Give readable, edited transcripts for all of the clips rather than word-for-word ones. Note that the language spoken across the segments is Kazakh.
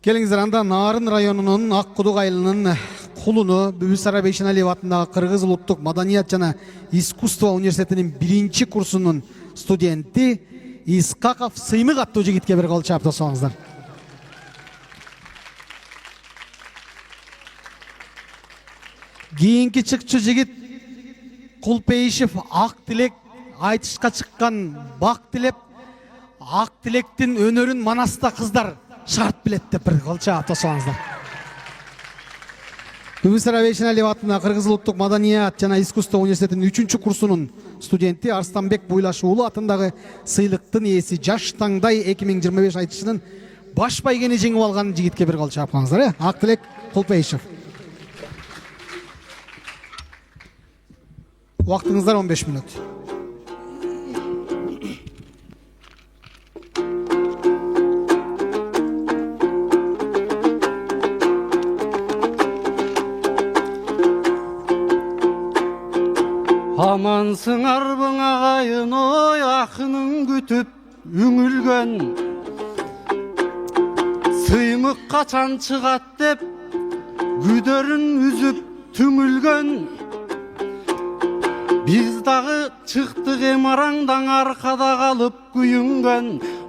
Келиңиздер, анда Нарын районунун Аккудук айылынын кулуну Бүбүсара Бейшеналиев атындагы Кыргыз улуттук маданият жана искусство университетинин 1 курсунун студенти Искаков Сыймык аттуу жигитке бир кол чаап тосоңуздар. Кийинки чыкчу жигит Кулпейишев Ак Тилек айтышка чыккан бак тилеп, Ак Тилектин өнөрүн Манаста кыздар шарт билет деп бир кол чаап тосоңуздар. Бүбүсара Бейшеналиев атындагы Кыргыз улуттук маданият жана искусство университетинин 3 курсунун студенти Арстанбек Буйлаш уулу атындагы сыйлыктын ээси Жаш таңдай 2025 айтышынын баш байгени жеңип алган жигитке бир кол чаап коңуздар. Ак Тилек Кулпейишев. Вактыңыздар 15 минут. Амансың арбың ағайын ой, ақының күтіп үңілген. Сыймық қачан шығат деп, күдерін үзіп түңілген. Біз дағы чықтық емараңдан арқада қалып күйінген.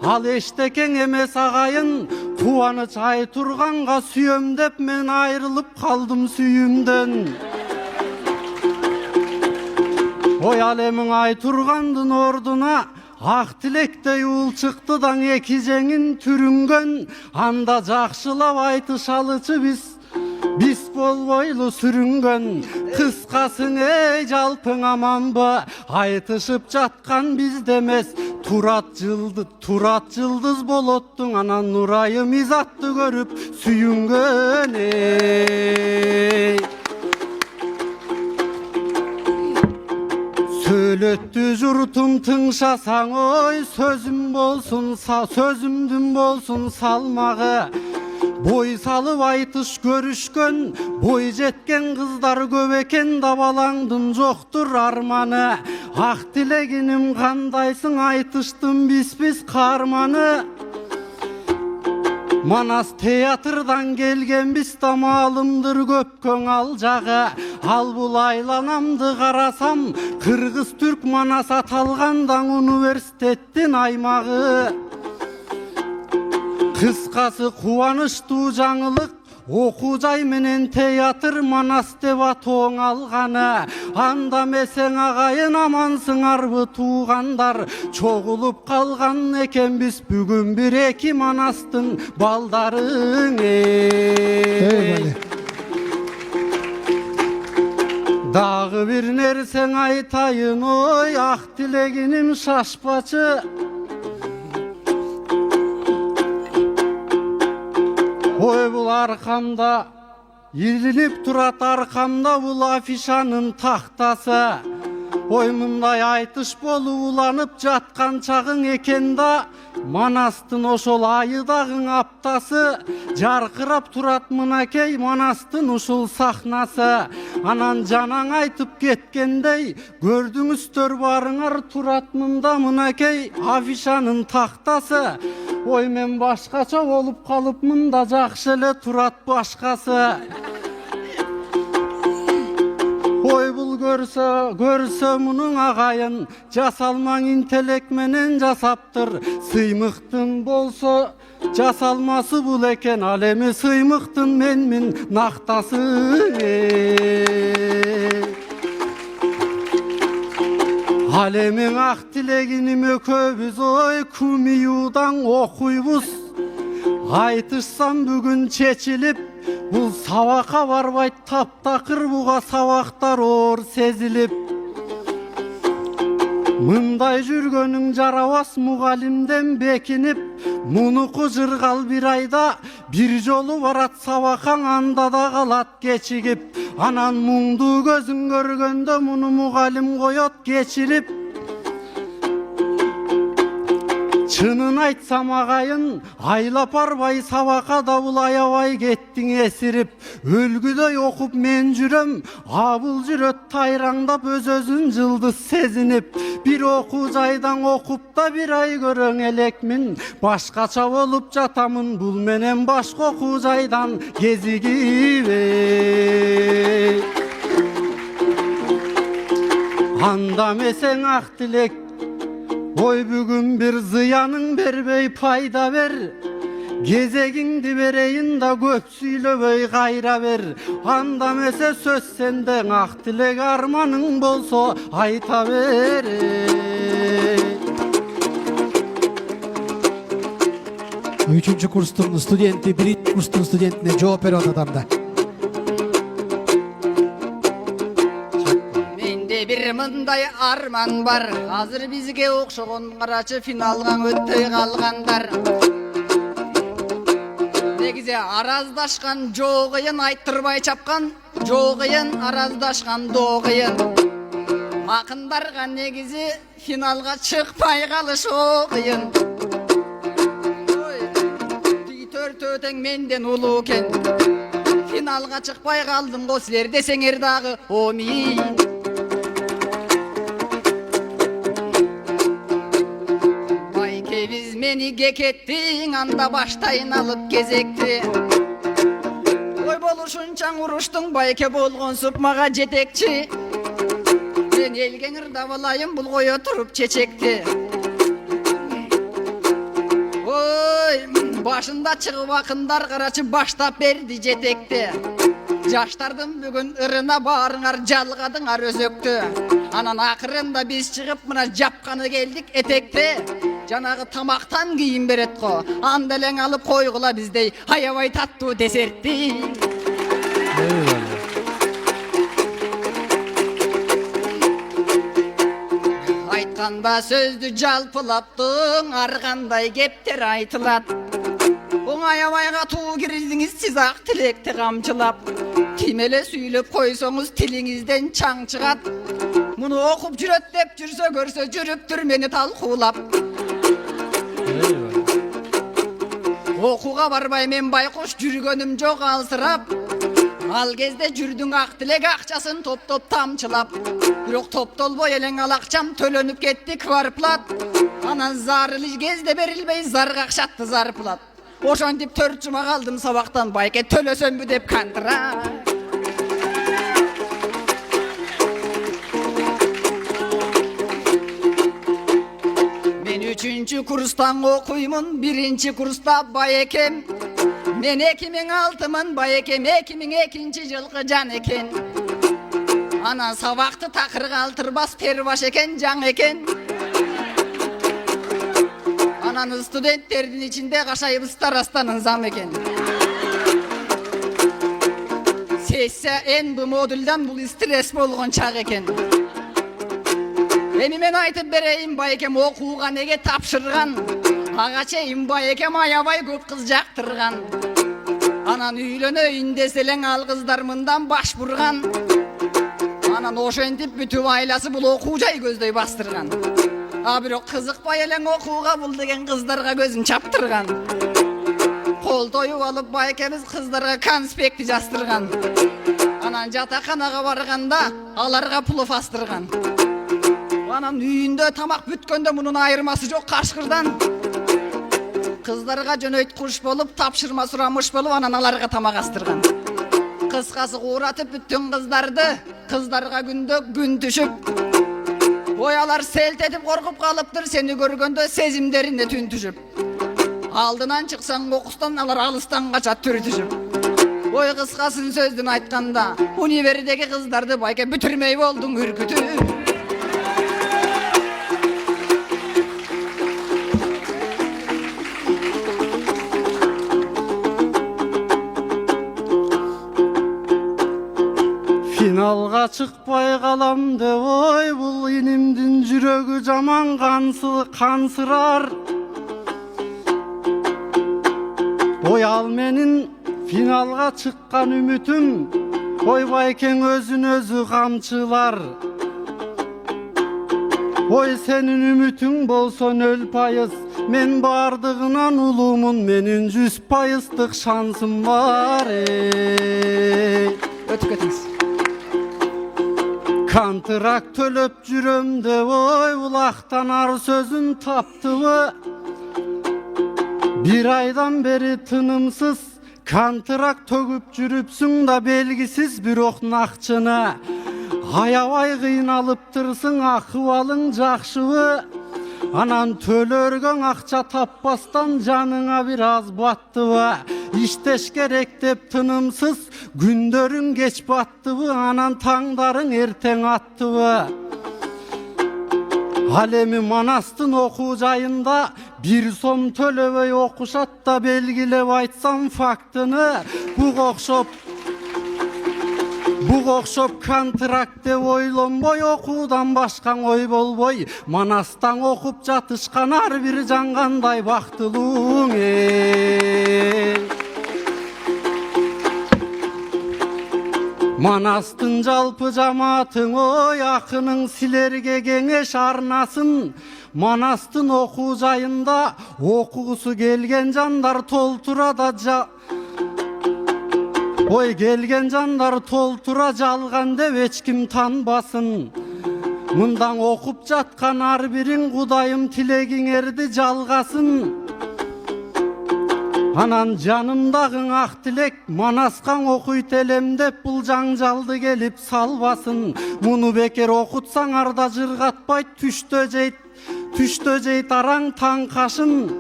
Ал ештекең емес ағайын, қуаныч ай тұрғанға сүйем деп мен айрылып қалдым сүйімден. Ой алемің ай тұрғандың ордына, Ак Тилектей уыл чықтыдан эки жеңін түрінген. Анда жақшылап айтышалычы біз болбойлу сүрінген. Қысқасын ей жалпың аман ба, айтышып жатқан біз демес. Турат жылдыз болоттың, анан нұрайым изатты көріп сүйінген ей. Сөйлетті жұртым тыңшасаң ой, сөзімдің болсын салмағы. Бой салып айтыш көрішкен, бой жеткен қыздар көп екен, дабалаңдың жоқтыр арманы. Ак Тилегінім қандайсың, айтыштым біз қарманы. Манас театрдан келген біз, тамалымдыр көпкөң ал жағы. Ал бұл айланамды қарасам, Кыргыз түрк Манас аталғандан университеттен аймағы. Қысқасы қуаныштуу жаңылық, оқу жай менен театр Манас деп атоң алғаны. Анда месең ағайын амансың арбы туғандар, чоғылып қалған екен біз бүгін бір эки Манастың балдарың ей. Дағы бір нерсең айтайын ой, Ак Тилегінім шашпачы. Ой бұл арқамда, елініп тұрат арқамда бұл афишаның тақтасы. Ой мұндай айтыш болу уланып жатқан чағың екенда, Манастың ошол айыдағың аптасы. Жарқырап тұрат мынакей Манастың ушул сахнасы. Анан жанаң айтып кеткендей, көрдіңіздер барыңар тұрат мұнда мынакей афишаның тақтасы. Ой мен башқача болып қалып мұнда жақшы эле тұрат башқасы. Ой бұл көрсө мұның ағайын, жасалмаң интеллект менен жасаптыр. Сыймықтың болса жасалмасы бұл екен, ал эми сыймықтың менмин нақтасы. Ал эмиң Ак Тилегиним өкөбүз ой, кумиюдан окуйбуз. Айтышсам бүгін чечилип, бұл сабаққа барбайт таптақыр, буга сабақтар оор сезилип. Мындай жүргөнүң жарабас мугалимден бекинип, мунуку жыргал bir айда, bir жолу барат сабакаң, анда да калат кечигип. Анан муңду көзүң көргөндө муну мугалим коет кечирип. Шынын айтсам ағайын, айлап арбай сабақада бұл аябай кеттің есіріп. Өлгүдөй оқып мен жүрем, абыл жүрөт тайраңдап өз-өзін жылдыз сезініп. Bir оқу жайдан оқып да bir ай көрөң элекмин, башкача болуп жатамын бұл менен башка оқу жайдан кезигип. Andamesen ақ тілек, ой бүгін bir зыяның бербей пайда бер. Кезегіңді берейін да көп сүйлөбөй қайра бер. Andamese сөз сенден ақ тілек, арманың болсо айта бер. Üçüncü kurstun studenti, birinci kurstun studentine жооп берип атат анда. Bir mınday arman var, hazır bizge okşoğun qarачы finalgan öttöy kalganlar. Negize arazdaşkan жоғыйын айттырбай чапкан, жоғыйын араздаşkan доғыйын. Акындарға негизи финалга чыкпай калыш оғыйын. Төрт өтең менден улуу экен, финалга чыкпай калдым го силер десеңер дагы омий. Biz meni gekettin anda baştayın alıp gezekti. Oy boluşunçan uruştun bayke bolgonsup maga jetekçi. Ben elgen ırdabalayım bul koy oturup çeçekti. Oy başında çıkıp akınдар qaraçı baştap berdi jetekti. Jaştardın bugün ırına bağırınar jalgadınar özöktü. Anan akırında biz çıkıp mına japkanı geldik etekte. Janagı tamaktan giyin beret ko, andelen alıp koygula bizdey hayavay tattуу desertti. Aytkanda sözdü jalpılaptың, arganday kepter aytılat. Oңайавайга туу кирдиңиз сиз ак тилекти камчылап. Тимеле сүйлөп койсоңуз тилиңизден чаң чыгат. Муну окуп жүрөт деп жүрсө көрсө жүрүптүр мени талкуулап. Окууга барбай мен байкуш жүргөнүм жок алсырап. Ал кезде жүрдүң ак тилек акчасын топтоп тамчылап. Бирок топтолбой элең ал акчам төлөнүп кетти кварплат. Анан зарылыш кезде берилбей зарга акчатты зарплат. Ошентип 4 жума калдым сабактан, байке төлөсөмбү деп кантыра. Üçüncü kurstan okuymun, birinci kursta bayekem. Men 2006'mın bayekem, 2002 жылғы жан eken. Ana sabaqты takır kaltırbas perbaş eken, can eken. Ananın studentlerin içinde kaşayıp starastanın zam eken. Sessiya en bu modülden bu stres bolğon çağ eken. Emi men aytıp bereyim baykem okuuga nege tapşırgan. Agaçeyim baykem ayabay көп kız jaktırgan. Anan üylönöйүн deseleň al kızlar mından baş burgan. Anan oşentip bütün ailesi bul okuu jay gözдөй bastırgan. A birok kızıkpay eleň okuuga bul degen kızlarga gözün çaptırgan. Kol toyup alıp baykemiz kızlarga konspekti jastırgan. Anan jatakanaga barganda alarga pulu fastırgan. Anam үйүндө тамак бүткөндө мунун айырмасы жок кашкырдан. Кыздарга жөнөйт куш болуп, тапшырма сурамыш болуп, анан аларга тамак астырган. Кыскасы кууратып бүттүн кыздарды, кыздарга күндө күн түшүп. Ой алар селт этип коркуп калыптыр, сени көргөндө сезимдерине түн түшүп. Алдынан чыксаң окустан алар алыстан качат түрү түшүп. Ой кыскасын сөздүн айтканда, универдеги кыздарды байке бүтүрмөй болдуң үркүтүп. Finalga çıkpay kalam de oy, bul inimdin жүрөгү жаман kansırar. Oy al menin finalga çıkkan ümitüm, oy bayken özün özü kamçılar. Ой senin ümütün bolson öl payız, men bardığınan ulumun, menin 100%'lık şansım var ey. Ötük ötüңүз. Kantrak tölöp jürömde, oy ulaktan ar sözün taptıbı. Bir aydan beri tınımsız kantrak tөгüp jürüpsüň da belgisiz bir ok nakçını. Hayabay kıynalıptırsın, ahıvalıň jakşıbı. Anan tölörgön akça tappastan canına biraz battıbı. İşteş gerek dep tınımsız gündörün geç battıbı. Anan tаңдарың erteň attıbı. Alemi Manastın oku jayında bir som tölöböy okuşat da belgilep aytsam faktını. Bu okşop kantrak dep oylonboy, okudan başkan oy bolboy. Manastan okup jatışkan ar bir jan kanday baktılığın ey. Manastın jalpı jamaatın, oy akının silerge keňeş arnasın. Manastın oku jayında okugusu gelgen jandar toltura da Oy gelgen jandar toltura jalgan dep hiç kim tanbasın. Mından okup jatkan ar biriň Kudayım tilegiňerdi jalgasın. Anan janımdagı ak tilek Manaskan okuyt elem dep bul janjaldy gelip salbasın. Munu beker okutsaň arda jırgatpayt, tüştö jeyt araň taң kaşın.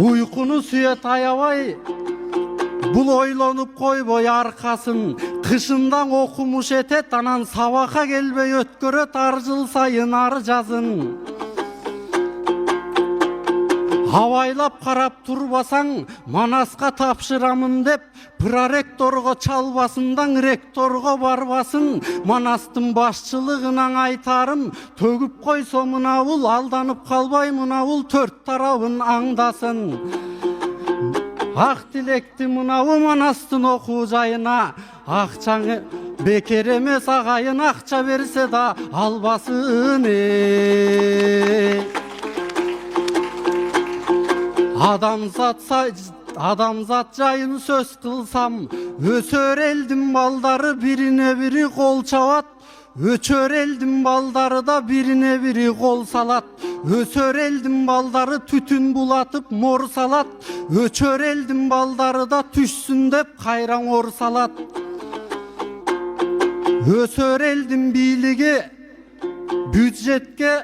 Uykunu süyet ayabay, bul oylonup koyboy arkasın. Kışından okumuş etet, anan sabaka gelbey ötköröt ar jıl sayın ar жазın. Havaylap karap turbasaң, Manaska tapşıramın dep prorektorgo çalbasından rektorgo barbasın. Manastın başçılığınan aytarım, tөгüp koyso mınavul, aldanıp kalbay mınavul, tört tarabın aňdasın. Ak tilekti mınavu Manastın oku jayına, akçaňy beker emes agayın, akça berse da albasın ey. Adamzat jayын söz kılsam, ösör eldim baldarı birine biri kol çavat. Öçör eldim baldarı da birine biri kol salat. Ösör eldim baldarı tütün bulatıp mor salat. Öçör eldim baldarı da tüşsün dep kayran or salat. Ösör eldim biyligi büdjetke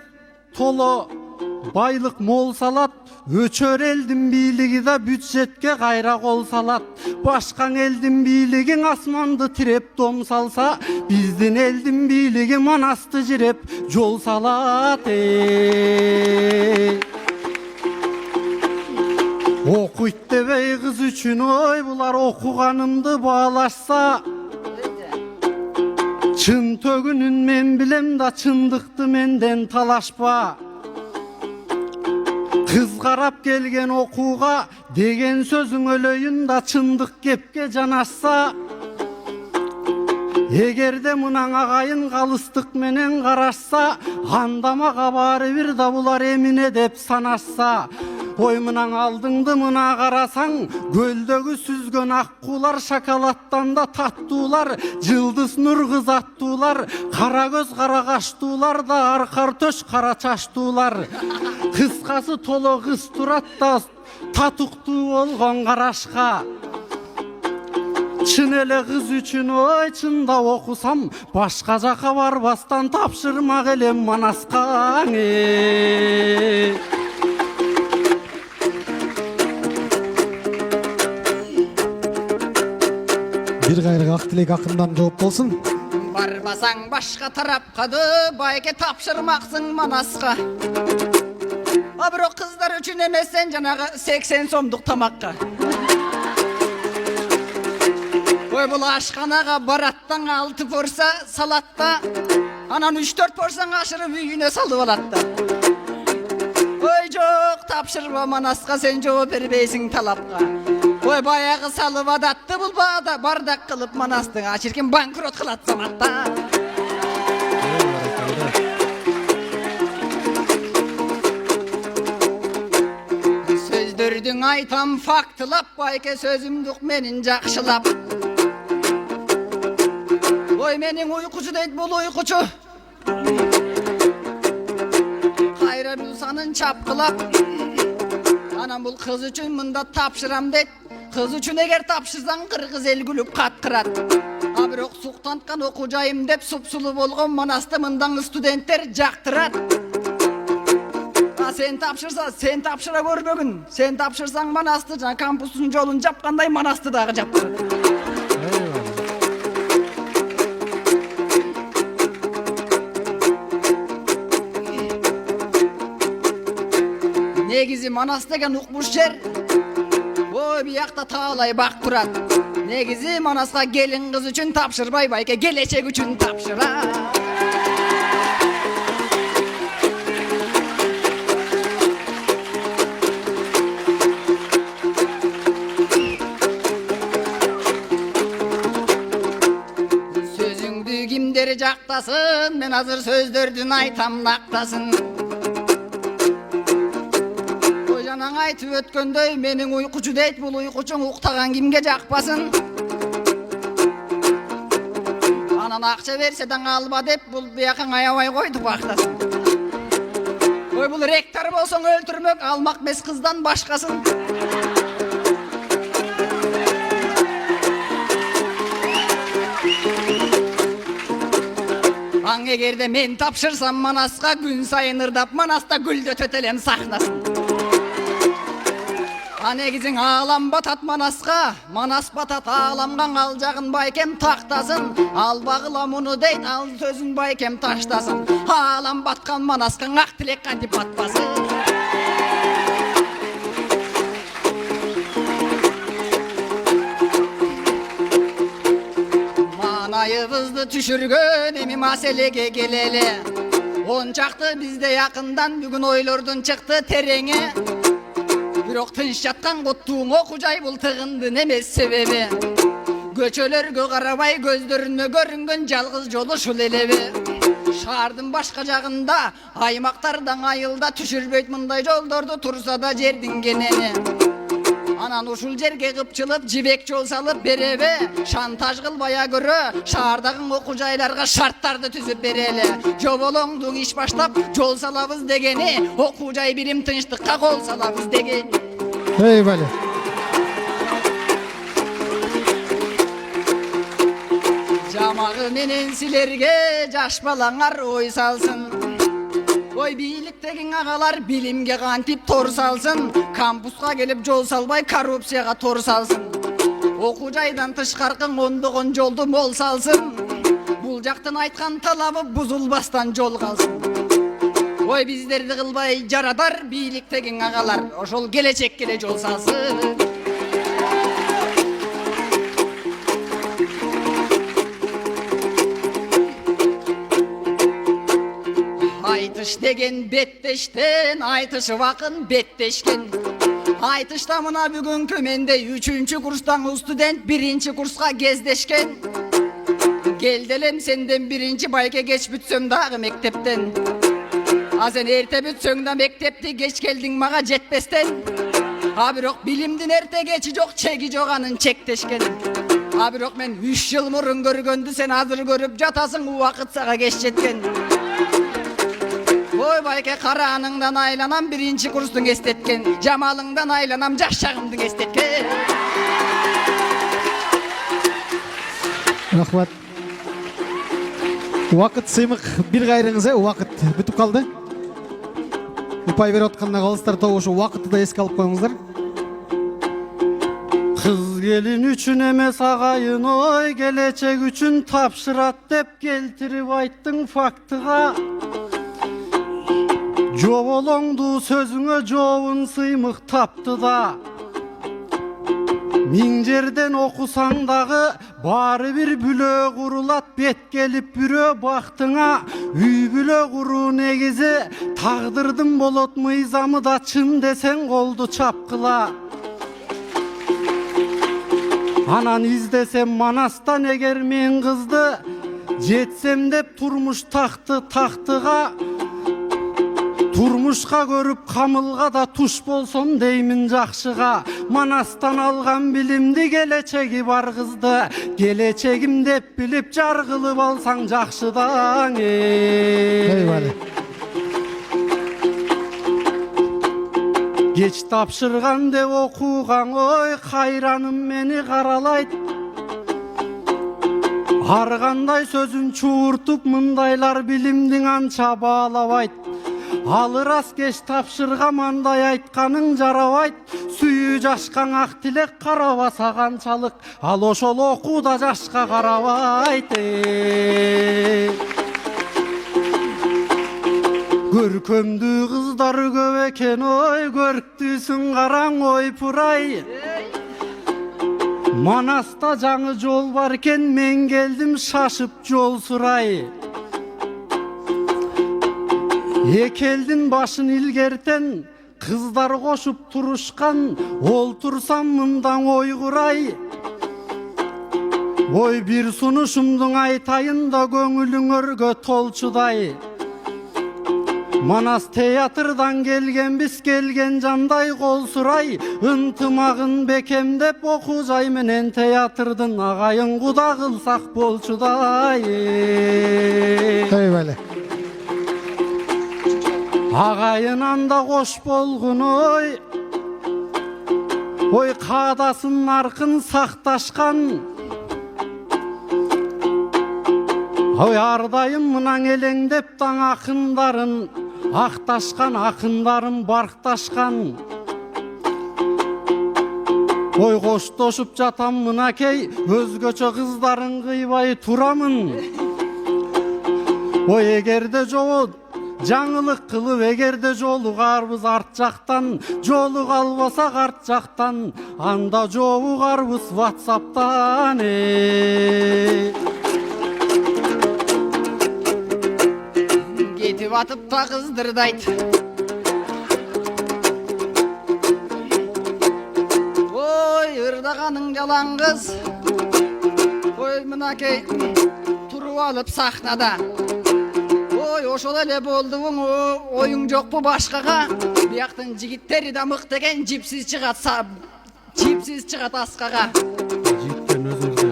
tolo baylık mol salat. Öçör eldim biyligi da büdjetke gayra kol salat. Başkan eldim biyligin asmandı tirep dom salsa, bizdin eldim biyligi Manastı jirep jol salat ey. Okuyt debey kız üçün, oy bular okuganımdı bağlaşsa. Çın tögünün men bilem da çındıktı menden talaşpa. Kız karap gelgen okuga degen sözün ölöyün da çındık kepke janaşsa. Egerde mınaң agayın kalıstık menen karaşsa, andama kabari bir da bular emine dep sanaşsa. Oy mınaң aldыңды mına karasaң, göldögü süzgön akkular, şakalattan da tattular, jıldız nur kız attular, kara göz kara kaştular da arkar töş kara çaştular. Kıskası tolo kız turat da tatuktu olgon karaşka. Çın ele kız üçün, oy çında okusam, başka jaka barbastan tapşırmak elem Manaskaň ey. Bir gayrı ak tilek akından жооп bolsun. Barbasaң başka tarapkady, bayke tapşırmaksın Manaska. A biro kızlar üçün emesen janağı 80 somduk tamakka. Oy bul aşkanaga barattan 6 porsa salatta, anan 3-4 porsan aşırıp üyüne salıp alatta. Oy jok tapşırma Manaska, sen жооп berбейсиң talapka. Oy bayağı salıp adattı bul bağda bardak kılıp Manastın, açırken bankrot kılat zamatta. Сөздөрдүң айтам фактылап, байке сөзүмдүк менин жакшылап. Ой менин уйкучу дейт бул уйкучу, кайра булсанын чапкылап. Анан бул кыз үчүн мында тапшырам дейт. Кыз үчүн эгер тапшырсаң кыргыз эл күлүп каткырат. А бирок суктанткан окуу жайым деп супсулуу болгон Манасты мындан студенттер жактырат. А сен тапшырса, сен тапшыра көрбөгүн. Сен тапшырсаң Манасты, жана кампустун жолун жапкандай Манасты дагы жаптырат. Негизи Манас деген укмуш жер. Ой биякта таалай бак турат. Негизи Манаска келин кыз үчүн тапшырбай, байке келечек үчүн тапшыра. Сөзүңдү кимдер жактасын, мен азыр сөздөрдүн айтам нактасын. Жанаң айтып өткөндөй, менин уйкучу дейт, бул уйкучуң уктаган кимге жакпасын. Анан акча берсе даң алба деп, бул биякаң аябай койду бактасын. Ой бул ректор болсоң өлтүрмөк, алмак эмес кыздан башкасын. Аң эгерде мен тапшырсам Манаска, күн сайын ырдап Манаста гүлдөтөт элем сахнасын. А негизиң алам батат Манаска, Манас батат аламга, ал жагын байкем тактасын. Албагыла муну дейт, ал сөзүн байкем таштасын. Алам баткан Манаска ак тилек кантип батпасын. Манайыбызды түшүргөн эми маселеге келели. Ончакты бизде якындан бүгүн ойлордун чыкты тереңе. Бирок тынч жаткан коттуң окуу жай бул тыгындын эмес себеби. Көчөлөргө карабай көздөрүнө көрүнгөн жалгыз жол ушул элеби. Шаардын башка жагында, аймактардан айылда түшүрбөйт мындай жолдорду, турса да жердин кенени. Анан ушул жерге кыпчылып, жибек жол салып береби. Шантаж кылбая көрө, шаардагы окуу жайларга шарттарды түзүп берели. Жоболоңдуң иш баштап, жол салабыз дегени, окуу жай бирим тынчтыкка кол салабыз дегени. Эй бали. Жамагы менен силерге жаш балаңар ой салсын. Ой бийликтеги агалар билимге кантип тор салсын. Кампуска келип жол салбай коррупцияга тор салсын. Окуу жайдан тышкаркы ондогон жолду мол салсын. Бул жактын айткан талабы бузулбастан жол калсын. Ой биздерди кылбай жарадар бийликтеги агалар, ошол келечекке эле жол салсын. Айтыш деген беттештен, айтышып акын беттешкен. Айтышта мына бүгүнкү мендей 3-чү курстан студент 1-чи курска кездешкен. Келделем сенден 1-чи байке кеч бүтсөм дагы мектептен. А сен эрте бүтсөң да мектепти кеч келдиң мага жетпестен. А бирок билимдин эрте кечи жок, чеги жок анын чектешкен. А бирок мен 3 жыл мурун көргөндү сен азыр көрүп жатасың, убакыт сага кеч жеткен. Ой байке карааныңдан айланам 1-чи курстуң эстеткен. Жамалыңдан айланам жаш чагымдын эстеткен. Рахмат. Убакыт сыймык бир кайрыңыз, убакыт бүтүп калды. Упай берип атканда калыстар тобушу убакытты да эске алып коюңуздар. Кыз келин үчүн эмес агайын ой, келечек үчүн тапшырат деп келтирип айттың фактыга. Жоболоңду сөзүңө жообун сыймык тапты да. Миң жерден окусаң дагы баары бир бүлө курулат, бет келип бирөө бактыңа. Үй бүлө куруу негизи тагдырдын болот мыйзамы да, чын десең колду чапкыла. Анан издесем Манастан эгер мен кызды, жетсем деп турмуш тактыга. Turmuşqa көрүп камылга да туш болсом деймин жакшыга. Манастан алган билимди келечеги бар кызды келечегим деп билип жар кылып алсаң жакшыдан. Eyvallah. Geç tapşırgan деп окуган ой кайраным мени каралайт. Ар кандай сөзүн чууртуп мындайлар билимдин анча баалабайт. Алыр аз кеч тапшыргамандай айтканың жарабайт. Сүйүү жашкан ак тилек карабаса канчалык, ал ошол окууда жашка карабайт. Көркөмдүү кыздар көп экен ой, көрктүүсүн караң ойпурай. Манаста жаңы жол бар кен, мен келдим шашып жол сурай. Экелдин башын илгертен кыздар кошуп турушкан, олтурсам мындан ой курай. Ой бир сунушумдун айтайын да көңүлүңөргө толчудай. Манас театрдан келгенбиз, келген жандай кол сурай. Ынтымагын бекемдеп окуужай менен театрдын агайын куда кылсак болчудай. Eyvallah. Агайын анда кош болгон ой. Ой каадасын наркын сакташкан. Ой ардайым мынан элеңдеп таң акындарын акташкан, акындарым баркташкан. Ой коштошуп жатам мынакей, өзгөчө кыздарын кыйбай турамын. Ой эгерде жолу жаңылык кылып, эгерде жолугарбыз арт жактан, жолуга албасак арт жактан, анда жолугарбыз WhatsApp'тан. Кетип атып та кыздырдайт. Ой ырдаганың жалаңгыз. Ой мынакей туруп алып сахнада. Ой ошол эле болдуң, оюң жокпу башкага. Бияктын жигиттери да мыкты экен, жипсиз чыгат аскага.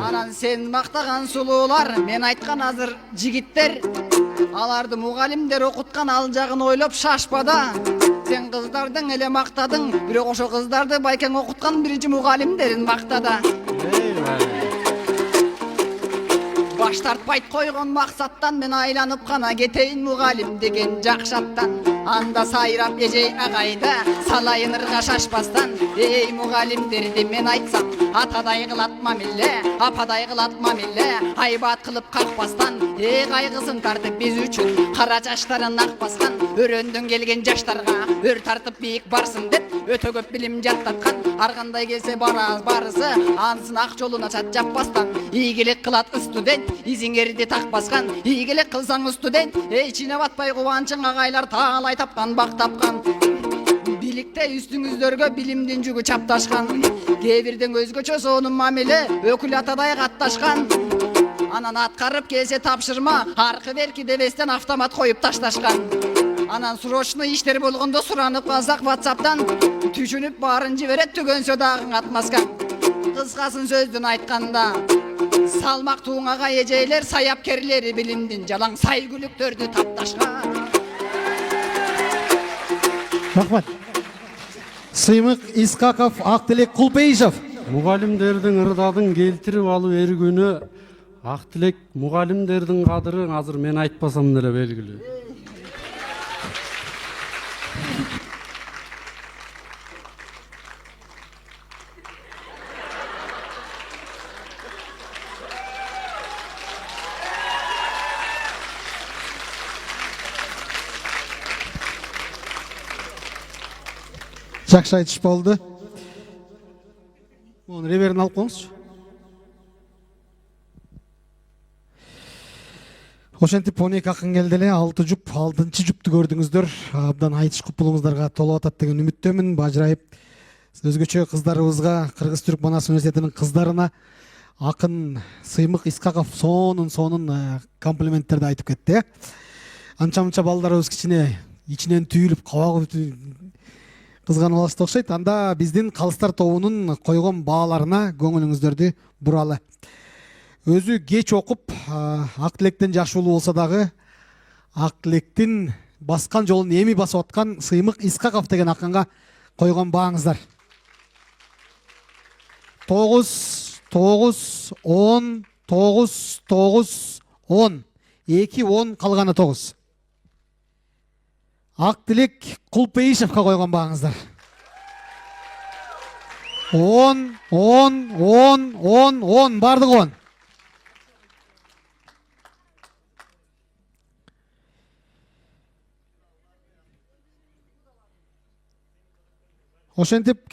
Анан сен мактаган сулуулар, мен айткан азыр жигиттер, аларды мугалимдер окуткан ал жагын ойлоп шашпада. Сен кыздардың эле мактадың, бирок ошо кыздарды байкең окуткан биринчи мугалимдерин мактада. Баш тартпайт койгон максаттан, мен айланып кана кетейин мугалим деген жакшаттан. Анда сайрап эжей агайда салайын ырга шашпастан. Эй мугалимдерди мен айтсам, атадай кылат мамиле, ападай кылат мамиле, айбат кылып какпастан. Эй кайгысын тартып биз үчүн кара чачтарын ак баскан. Өрөндөн келген жаштарга өр тартып бийик барсын деп өтө көп билим жаттаткан. Ар кандай келсе барысы, ансын ак жолуна чат жаппастан. Ийгилик кылат студент, изиңерди так баскан. Ийгилик кылсаң студент, эй чине батпай кубанчың агайлар таалай тапкан, бак тапкан. Биликте үстүңүздөргө билимдин жүгү чапташкан. Кээ бирден өзгөчө сонун мамиле, өкүл атадай катташкан. Анан аткарып келсе тапшырма, аркы берки дебестен автомат коюп ташташкан. Анан срочный иштер болгондо суранып калсак WhatsApp'тан, түшүнүп баарын жиберет, түгөнсө дагы катмаскан. Кыскасын сөздүн айтканда, салмактуу агай эжейлер, саяпкерлери билимдин жалаң сайгүлүктөрдү тапташкан. Рахмат. Сыймык Искаков, Актилек Кулпейишев. Мугалимдердин ырдадын келтирип алуу эргүүнү Актилек мугалимдердин кадыры азыр мен айтпасам деле белгилүү. Жакшы айтыш болду. Onu reverini alıp koyunuz. Ошентип 12 акын келди эле, 6 жуп, 6-чы жупту көрдүңүздөр. Абдан айтыш купулуңуздарга толуп атат деген үмүттөмүн. Бажырайып өзгөчө кыздарыбызга, Кыргыз-Түрк Манас университетинин кыздарына акын Сыймык Искаков сонун комплименттерди айтып кетти. Анча-мынча балдарыбыз кичине ичинен түйүлүп кабагы кызганып алышты окшойт. Анда биздин калыстар тобунун койгон бааларына көңүлүңүздөрдү буралы. Өзү кеч окуп ак тилектен жашуулуу болсо дагы ак тилектин баскан жолун эми басып аткан Сыймык Искаков деген акынга койгон бааңыздар. 9, 9, 10, 9, 9, 10. 2, 10 калганы 9. Ак тилек Кулпейишевка койгон бааңыздар. 10, 10, 10, 10, 10, бардыгы 10. Ошентип